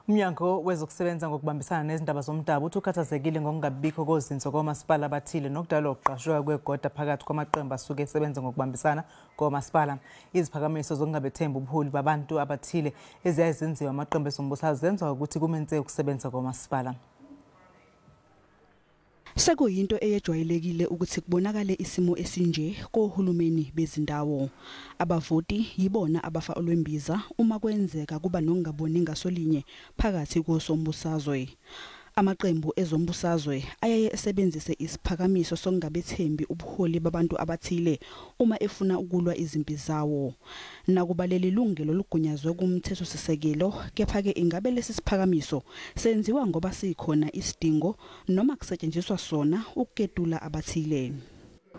UMnyango wezokusebenza ngokubambisaana nezindaba zomdabu uthi ukhathazekile ngokungabibikho kozinzo koMasipala abathile nokudalwa ukugqashuka kwegoda phakathi kwamaqembu asuke esebenza ngokubambisana koMasipala. Iziphakamiso zokungabethembi ubuholi babantu abathile eziyaye zenziwe amaqembu ezombusazwe zenza ukuthi kume ukusebenza koMasipala. Sekuyinto eyejwayelekile ukuthi kubonakale isimo esinje kohulumeni bezindawo. Abavoti yibona abafa olwembiza uma kwenzeka kuba nokungaboni ngasolinye phakathi kosombusazwe. Amaqembu ezombusazwe ayaye esebenzise isiphakamiso sokungabethembi ubuholi babantu abathile uma efuna ukulwa izimpi zawo. Nakuba leli lungelo lugunyazwe kumthetho sisekelo, kepha ke ingabe lesi siphakamiso senziwa ngoba sikhona isidingo noma kusetshenziswa sona ukuketula abathile.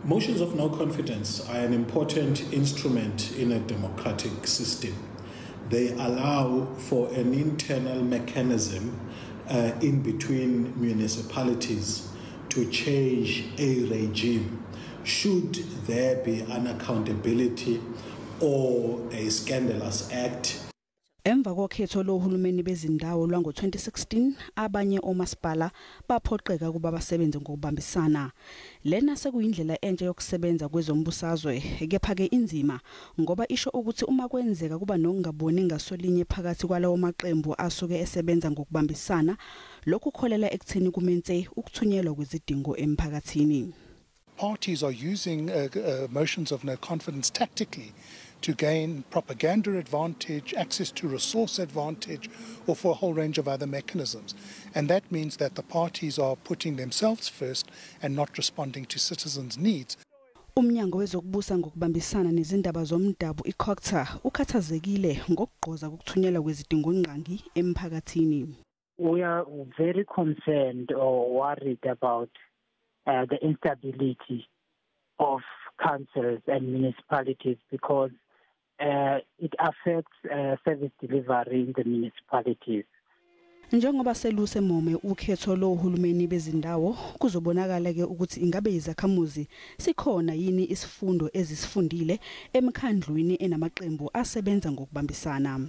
Motions of no confidence are an important instrument in a democratic system. They allow for an internal mechanism in between municipalities to change a regime should there be unaccountability or a scandalous act. Emva kokhetho lohulumeni bezindawo lwango-2016 abanye oMasipala baphoqeka kuba basebenze ngokubambisana. Lena sekuyindlela entsha yokusebenza kwezombusazwe, kepha ke inzima ngoba isho ukuthi uma kwenzeka kuba nokungaboni ngasolinye phakathi kwalawo maqembu asuke esebenza ngokubambisana, lokhu kukholela ekutheni kumenze ukuthunyelwa kwezidingo emphakathini. Parties are using motions of no confidence tactically to gain propaganda advantage, access to resource advantage, or for a whole range of other mechanisms. And that means that the parties are putting themselves first and not responding to citizens' needs. UMnyango wezokubusa ngokubambisana nezindaba zomdabu koMasipala ukhathazekile ngokugqoza kokuthunyelwa kwezidingo ngqangi emphakathini. We are very concerned or worried about the instability of councils and municipalities because it affects service delivery in the municipalities. Njengoba seluse mome ukhetho lohulumeni bezindawo kuzobonakala ke ukuthi ingabe izakhamuzi sikhona yini isifundo ezisifundile emkhandlwini enamaqembu asebenza ngokubambisana.